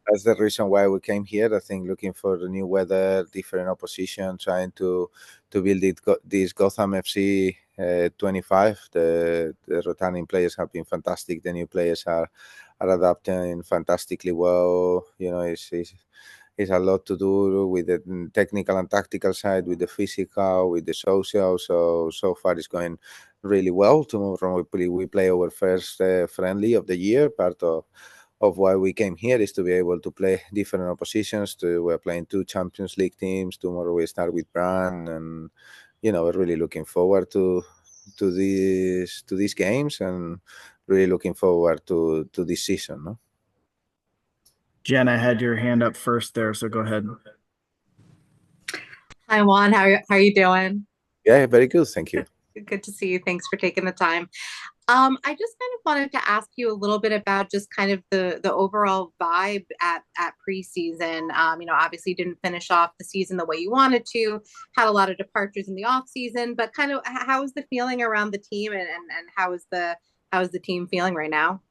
That's the reason why we came here. I think looking for the new weather, different opposition, trying to build this Gotham FC 25. The returning players have been fantastic. The new players are adapting fantastically well. It's a lot to do with the technical and tactical side, with the physical, with the social. So far it's going really well. Tomorrow we play our first friendly of the year. Part of why we came here is to be able to play different oppositions. We're playing 2 Champions League teams. Tomorrow we start with Bran, and we're really looking forward to these games, and really looking forward to this season. No? Jen, I had your hand up first there, so go ahead. Hi, Juan. How are you doing? Yeah, very good. Thank you. Good to see you. Thanks for taking the time. I just kind of wanted to ask you a little bit about just kind of the overall vibe at preseason. Obviously didn't finish off the season the way you wanted to, had a lot of departures in the off season, but kind of how is the feeling around the team, and how is the team feeling right now?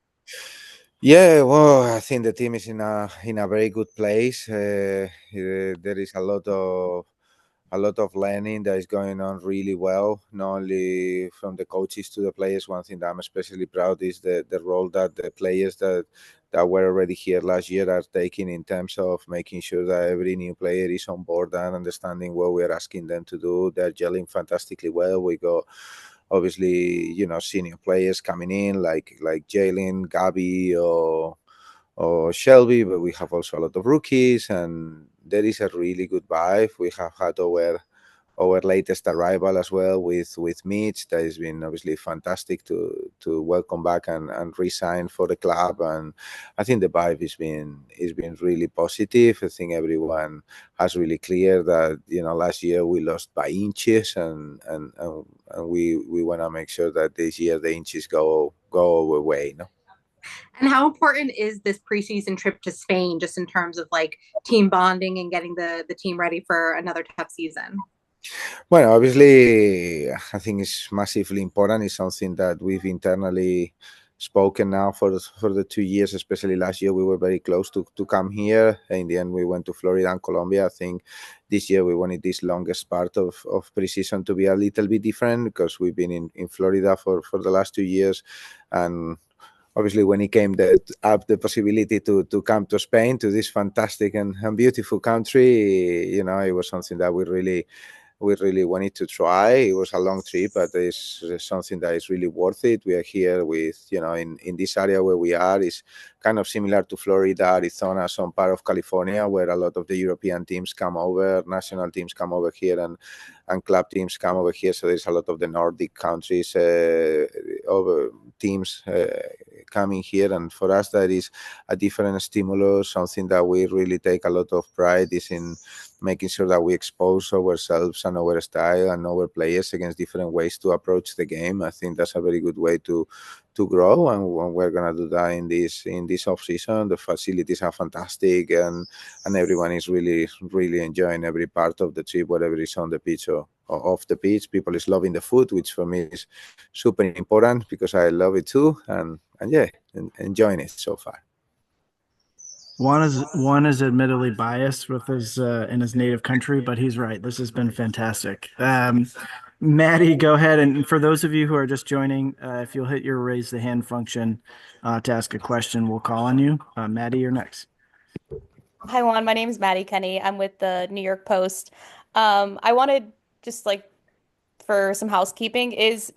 Yeah, well, I think the team is in a very good place. There is a lot of learning that is going on really well, not only from the coaches to the players. One thing that I'm especially proud is the role that the players that were already here last year are taking in terms of making sure that every new player is on board and understanding what we're asking them to do. They're gelling fantastically well. We got obviously, senior players coming in like Jalen, Gabby, or Shelby, but we have also a lot of rookies, and there is a really good vibe. We have had our latest arrival as well with Mitch. That has been obviously fantastic to welcome back and resign for the club. And I think the vibe has been really positive. I think everyone has really clear that last year we lost by inches, and we want to make sure that this year the inches go our way. No. And how important is this preseason trip to Spain, just in terms of like team bonding and getting the team ready for another tough season? Well, obviously, I think it's massively important. It's something that we've internally spoken now for the 2 years, especially last year. We were very close to come here. In the end, we went to Florida and Colombia. I think this year we wanted this longest part of preseason to be a little bit different, because we've been in Florida for the last 2 years. And obviously, when it came up the possibility to come to Spain, to this fantastic and beautiful country, it was something that we really wanted to try. It was a long trip, but it's something that is really worth it. We are here with, in this area where we are is kind of similar to Florida, Arizona, some part of California, where a lot of the European teams come over, national teams come over here, and club teams come over here. So there's a lot of the Nordic countries over teams coming here, and for us that is a different stimulus. Something that we really take a lot of pride is in making sure that we expose ourselves and our style and our players against different ways to approach the game. I think that's a very good way to grow, and we're gonna do that in this off season. The facilities are fantastic, and everyone is really enjoying every part of the trip, whatever is on the pitch or off the pitch. People is loving the food, which for me is super important because I love it too, and yeah, enjoying it so far. Juan is admittedly biased with his in his native country, but he's right. This has been fantastic. Maddie, go ahead. And for those of you who are just joining, if you'll hit your raise the hand function to ask a question, we'll call on you. Maddie, you're next. Hi, Juan. My name is Maddie Kenny. I'm with the New York Post. I wanted just for some housekeeping. Is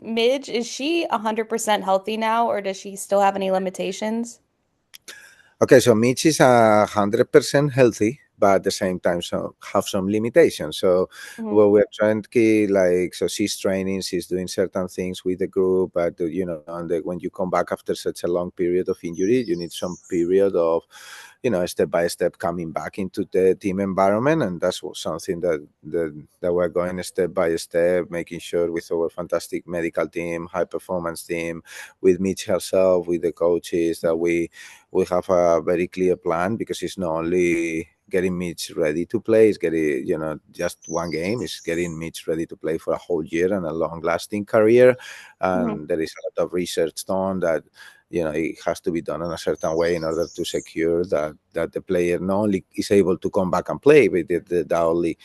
she 100% healthy now, or does she still have any limitations? Okay, so Mitch is 100% healthy, but at the same time, have some limitations. So what we're trying to so she's training, she's doing certain things with the group, but when you come back after such a long period of injury, you need some period of step by step coming back into the team environment, and that's something that we're going step by step, making sure with our fantastic medical team, high performance team, with Mitch herself, with the coaches, that we have a very clear plan, because it's not only getting Mitch ready to play, it's getting just one game, it's getting Mitch ready to play for a whole year and a long lasting career. And there is a lot of research done that it has to be done in a certain way in order to secure that the player not only is able to come back and play, but that only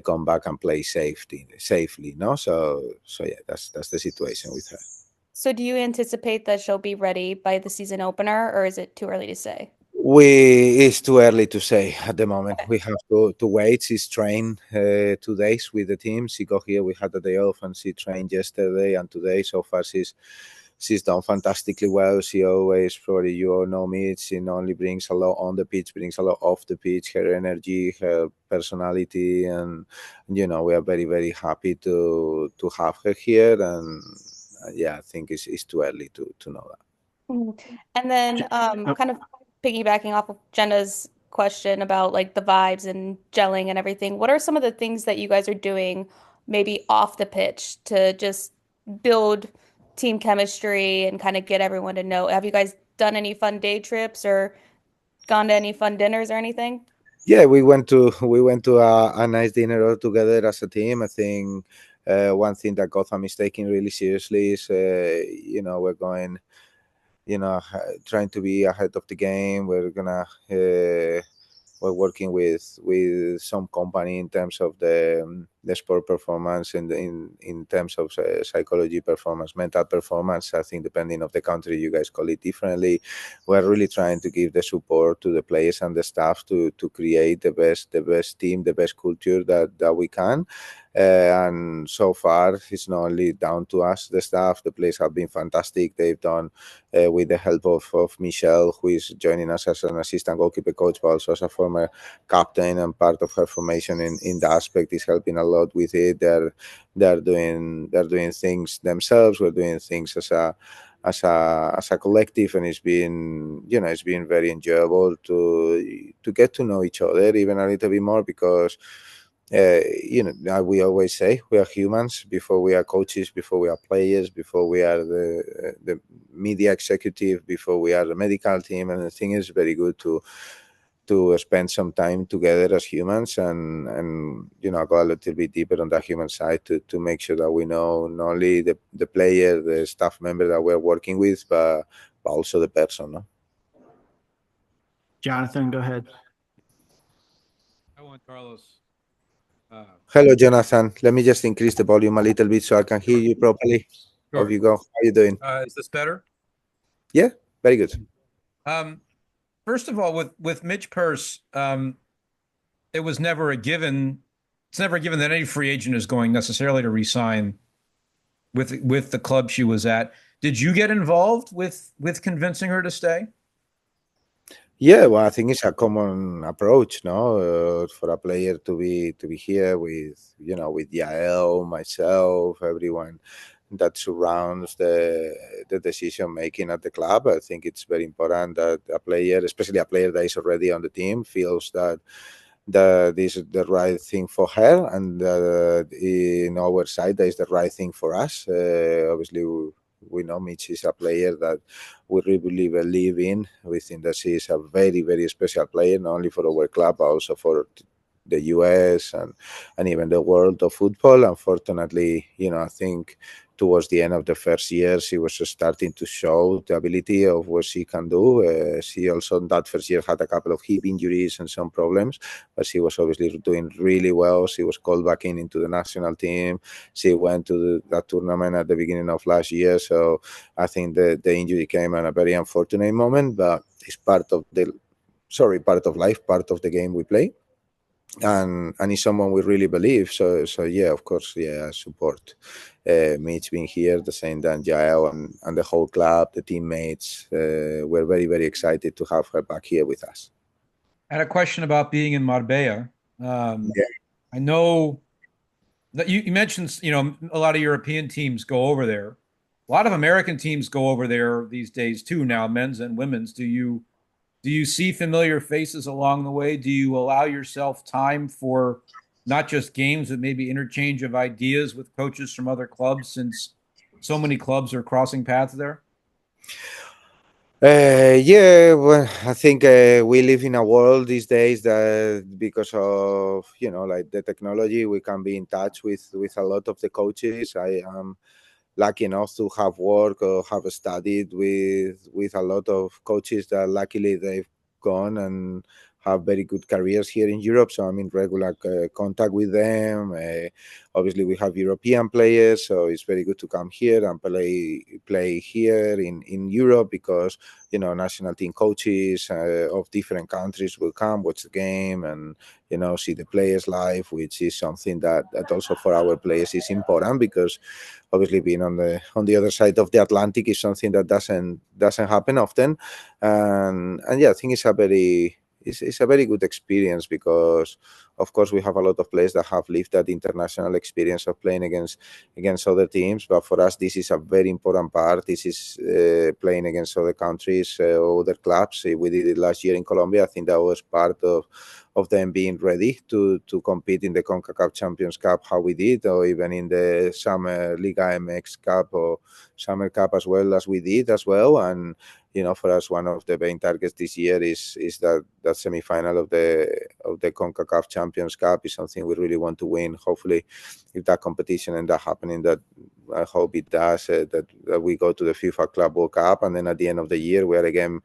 come back and play safely. No, so yeah, that's the situation with her. So do you anticipate that she'll be ready by the season opener, or is it too early to say? It's too early to say at the moment. We have to wait. She's trained 2 days with the team. She got here. We had a day off, and she trained yesterday and today. So far, she's done fantastically well. She always, probably you all know me, she not only brings a lot on the pitch, brings a lot off the pitch. Her energy, her personality, and we are very, very happy to have her here. And yeah, I think it's too early to know that. And then kind of piggybacking off of Jenna's question about like the vibes and gelling and everything, what are some of the things that you guys are doing maybe off the pitch to just build team chemistry and kind of get everyone to know? Have you guys done any fun day trips or gone to any fun dinners or anything? Yeah, we went to a nice dinner all together as a team. I think one thing that Gotham is taking really seriously is we're going trying to be ahead of the game. We're working with some company in terms of the sport performance and in terms of psychology performance, mental performance. I think depending on the country, you guys call it differently. We're really trying to give the support to the players and the staff to create the best team, the best culture that we can. And so far, it's not only down to us, the staff. The players have been fantastic. They've done with the help of Michelle, who is joining us as an assistant goalkeeper coach, but also as a former captain, and part of her formation in the aspect is helping a lot with it. They're doing things themselves. We're doing things as a collective, and it's been very enjoyable to get to know each other even a little bit more, because we always say we are humans before we are coaches, before we are players, before we are the media executive, before we are the medical team. And I think it's very good to spend some time together as humans and go a little bit deeper on the human side to make sure that we know not only the player, the staff member that we're working with, but also the person. No? Jonathan, go ahead. Hi, Juan Carlos. Hello, Jonathan. Let me just increase the volume a little bit so I can hear you properly. Sure. Off you go. How are you doing? Is this better? Yeah, very good. First of all, with Midge Purse, it was never a given. It's never a given that any free agent is going necessarily to re-sign with the club she was at. Did you get involved with convincing her to stay? Yeah, well, I think it's a common approach, no, for a player to be here with Yael, myself, everyone that surrounds the decision making at the club. I think it's very important that a player, especially a player that is already on the team, feels that this is the right thing for her, and in our side, that is the right thing for us. Obviously, we know Mitch is a player that we really believe in. We think that she is a very, very special player, not only for our club, but also for the US and even the world of football. Unfortunately, I think towards the end of the first year, she was starting to show the ability of what she can do. She also, in that first year, had a couple of hip injuries and some problems, but she was obviously doing really well. She was called back into the national team. She went to that tournament at the beginning of last year. So I think the injury came at a very unfortunate moment, but it's part of life, part of the game we play. And he's someone we really believe. So yeah, of course, yeah, I support Mitch being here, the same than Jael and the whole club, the teammates. We're very, very excited to have her back here with us. I had a question about being in Marbella. I know that you mentioned, a lot of European teams go over there. A lot of American teams go over there these days too now, men's and women's. Do you see familiar faces along the way? Do you allow yourself time for not just games, but maybe interchange of ideas with coaches from other clubs, since so many clubs are crossing paths there? Yeah, well, I think we live in a world these days that because of, like the technology, we can be in touch with a lot of the coaches. I am lucky enough to have worked or have studied with a lot of coaches that luckily they've gone and have very good careers here in Europe. So I'm in regular contact with them. Obviously, we have European players, so it's very good to come here and play here in Europe because, national team coaches of different countries will come, watch the game, and, see the players live, which is something that also for our players is important because obviously being on the other side of the Atlantic is something that doesn't happen often. And yeah, I think it's a very good experience because, of course, we have a lot of players that have lived that international experience of playing against other teams. But for us, this is a very important part. This is playing against other countries, other clubs. We did it last year in Colombia. I think that was part of them being ready to compete in the CONCACAF Champions Cup, how we did, or even in the Summer Liga MX Cup or Summer Cup as well as we did as well. And for us, one of the main targets this year is that semi-final of the CONCACAF Champions Cup is something we really want to win. Hopefully, if that competition ends up happening, that I hope it does, that we go to the FIFA Club World Cup, and then at the end of the year, we're again,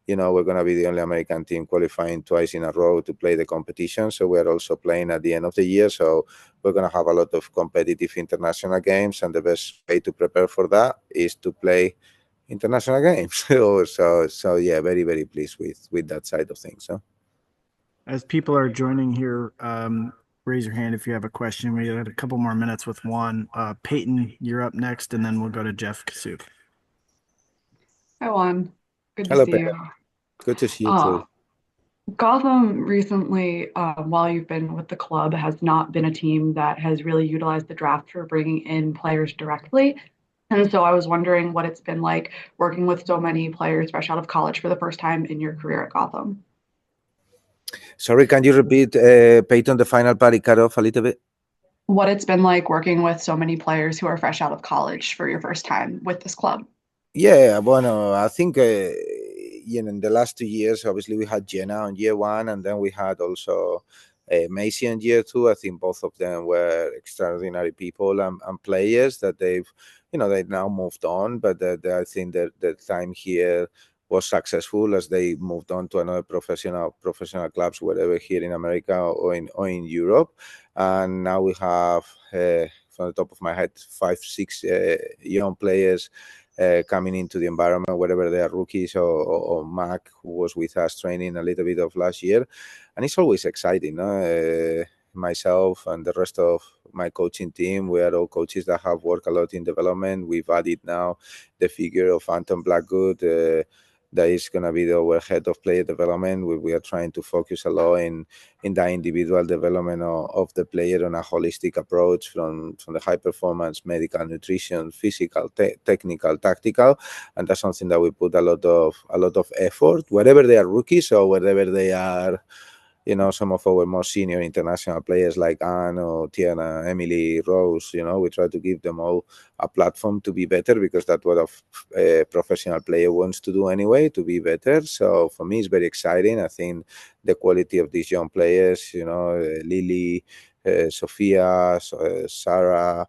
we're going to be the only American team qualifying twice in a row to play the competition. So we're also playing at the end of the year. So we're going to have a lot of competitive international games, and the best way to prepare for that is to play international games. So yeah, very, very pleased with that side of things. So as people are joining here, raise your hand if you have a question. We had a couple more minutes with Juan. Peyton, you're up next, and then we'll go to Jeff Kasuk. Hi, Juan. Good to hello, see Peyton. you. Good to see you too. Gotham recently, while you've been with the club, has not been a team that has really utilized the draft for bringing in players directly. And so I was wondering what it's been like working with so many players fresh out of college for the first time in your career at Gotham. Sorry, can you repeat, Peyton, the final part? It cut off a little bit. What it's been like working with so many players who are fresh out of college for your first time with this club. Yeah, bueno, I think, in the last 2 years, obviously we had Jenna on year one, and then we had also Macy on year two. I think both of them were extraordinary people and players that they've now moved on, but I think that the time here was successful as they moved on to another professional clubs, wherever here in America or in Europe. And now we have, from the top of my head, 5-6 young players coming into the environment, whether they are rookies or Mac, who was with us training a little bit of last year. And it's always exciting, no? Myself and the rest of my coaching team, we are all coaches that have worked a lot in development. We've added now the figure of Anton Blackwood, that is going to be our head of player development. We are trying to focus a lot in the individual development of the player on a holistic approach from the high performance, medical, nutrition, physical, technical, tactical, and that's something that we put a lot of effort, whether they are rookies or whether they are, some of our more senior international players like Anne or Tiana, Emily, Rose. We try to give them all a platform to be better because that's what a professional player wants to do anyway, to be better. So for me, it's very exciting. I think the quality of these young players, Lily, Sophia, Sarah,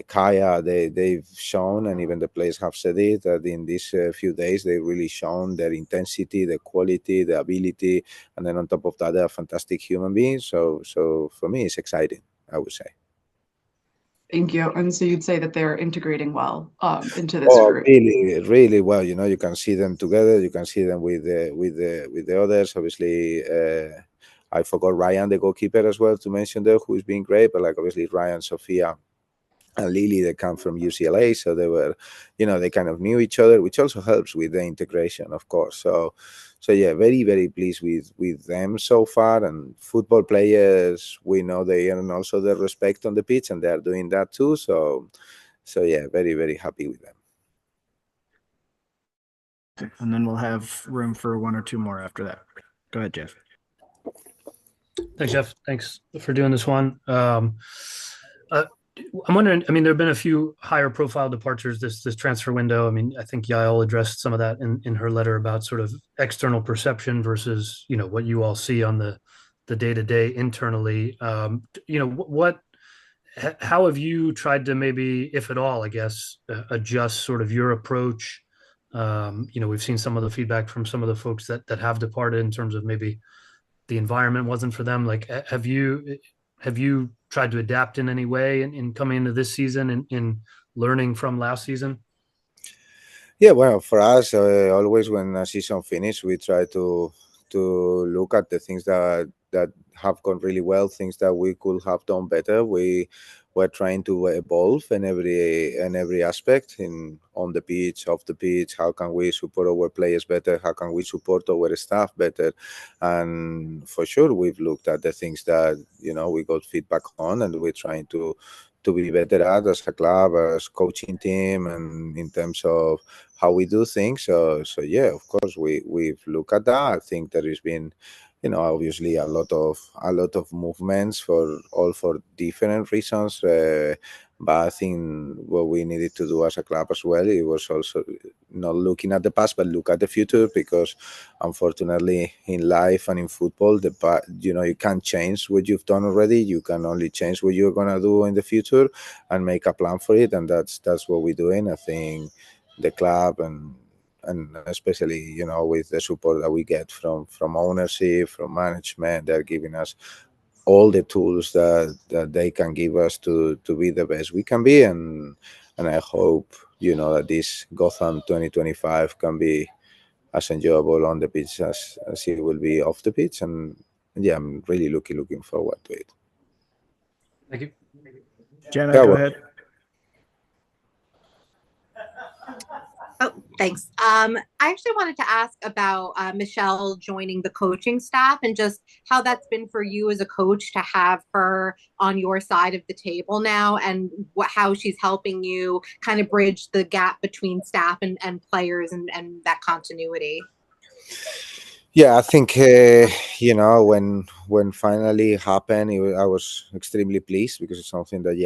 Kaya, they've shown, and even the players have said it, that in these few days they've really shown their intensity, the quality, the ability, and then on top of that, they're fantastic human beings. So for me, it's exciting, I would say. Thank you. And so you'd say that they're integrating well into this group. Really, really well. You can see them together. You can see them with the others. Obviously, I forgot Ryan, the goalkeeper, as well to mention there, who's been great. But obviously Ryan, Sophia, and Lily, they come from UCLA, so they were, they kind of knew each other, which also helps with the integration, of course. So yeah, very, very pleased with them so far. And football players, we know they earn also their respect on the pitch, and they are doing that too. So yeah, very, very happy with them. And then we'll have room for one or two more after that. Go ahead, Jeff. Thanks, Jeff. Thanks for doing this one. I'm wondering, there have been a few higher profile departures this transfer window. I think Yael addressed some of that in her letter about sort of external perception versus, what you all see on the day-to-day internally. What how have you tried to maybe, if at all, I guess, adjust sort of your approach? We've seen some of the feedback from some of the folks that have departed in terms of maybe the environment wasn't for them. Like, have you tried to adapt in any way in coming into this season and in learning from last season? Yeah, well, for us, always when a season finishes, we try to look at the things that have gone really well, things that we could have done better. We're trying to evolve in every aspect, on the pitch, off the pitch. How can we support our players better? How can we support our staff better? And for sure, we've looked at the things that we got feedback on, and we're trying to be better at as a club, as coaching team, and in terms of how we do things. So yeah, of course, we've looked at that. I think there has been, obviously a lot of movements for different reasons. But I think what we needed to do as a club as well, it was also not looking at the past, but look at the future, because unfortunately in life and in football, you can't change what you've done already. You can only change what you're going to do in the future and make a plan for it. And that's what we're doing. I think the club and especially, with the support that we get from ownership, from management, they're giving us all the tools that they can give us to be the best we can be. And I hope, that this Gotham 2025 can be as enjoyable on the pitch as it will be off the pitch. And yeah, I'm really looking forward to it. Thank you. Jenna, go ahead. Oh, thanks. I actually wanted to ask about Michelle joining the coaching staff, and just how that's been for you as a coach to have her on your side of the table now, and how she's helping you kind of bridge the gap between staff and players and that continuity. Yeah, I think, when finally happened, I was extremely pleased, because it's something that,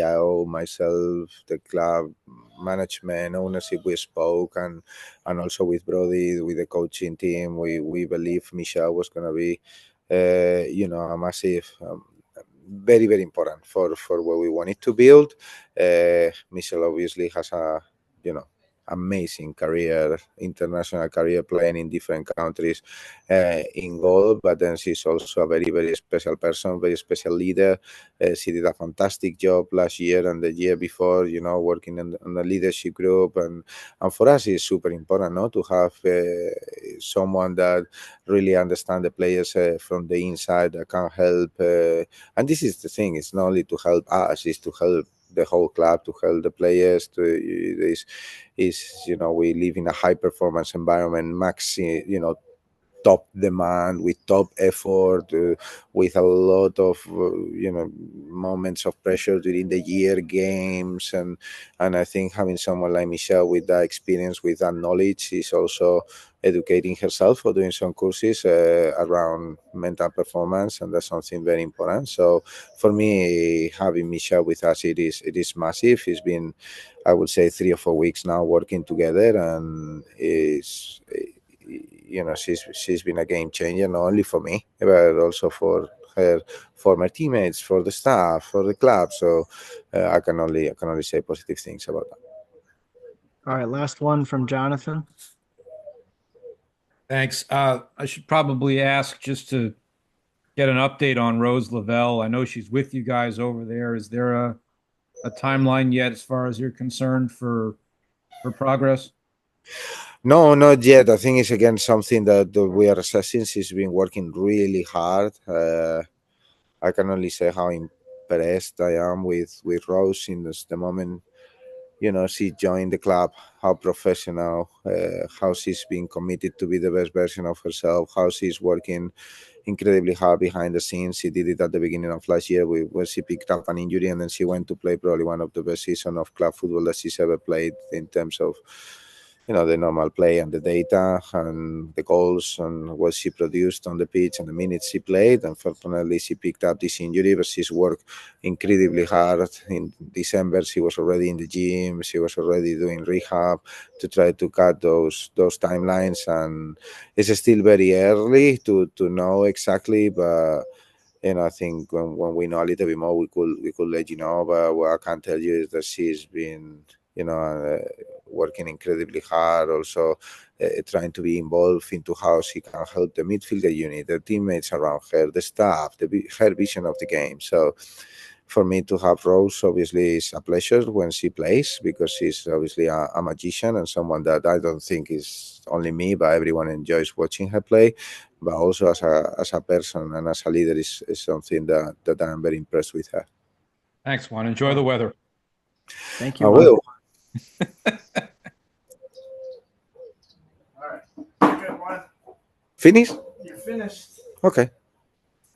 myself, the club, management, ownership, we spoke, and also with Brody, with the coaching team, we believe Michelle was going to be, a massive, very, very important for what we wanted to build. Michelle obviously has a, amazing career, international career, playing in different countries in goal, but then she's also a very, very special person, very special leader. She did a fantastic job last year and the year before, working in the leadership group, and for us it's super important, to have someone that really understands the players from the inside, that can help, and this is the thing, it's not only to help us, it's to help the whole club, to help the players. We live in a high performance environment, top demand, with top effort, with a lot of moments of pressure during the year, games, and I think having someone like Michelle with that experience, with that knowledge, is also educating herself or doing some courses around mental performance, and that's something very important. So for me, having Michelle with us, it is massive. It's been, I would say, 3 or 4 weeks now working together, and she's been a game changer, not only for me, but also for her former teammates, for the staff, for the club. So I can only say positive things about that. All right, last one from Jonathan. Thanks. I should probably ask, just to get an update on Rose Lavelle. I know she's with you guys over there. Is there a timeline yet, as far as you're concerned, for progress? No, not yet. I think it's, again, something that we are assessing. She's been working really hard. I can only say how impressed I am with Rose in the moment. She joined the club, how professional, how she's been committed to be the best version of herself, how she's working incredibly hard behind the scenes. She did it at the beginning of last year, where she picked up an injury, and then she went to play probably one of the best seasons of club football that she's ever played, in terms of the normal play and the data and the goals and what she produced on the pitch and the minutes she played. Unfortunately, she picked up this injury, but she's worked incredibly hard. In December, she was already in the gym. She was already doing rehab to try to cut those timelines. And it's still very early to know exactly, but I think when we know a little bit more, we could let you know. But what I can tell you is that she's been, working incredibly hard. Also, trying to be involved into how she can help the midfielder unit, the teammates around her, the staff, her vision of the game. So, for me to have Rose, obviously, is a pleasure when she plays, because she's obviously a magician and someone that I don't think is only me, but everyone enjoys watching her play. But also as a person and as a leader is something that I'm very impressed with her. Thanks, Juan. Enjoy the weather. Thank you. I will. All right. Good one. Finish? You're finished. Okay.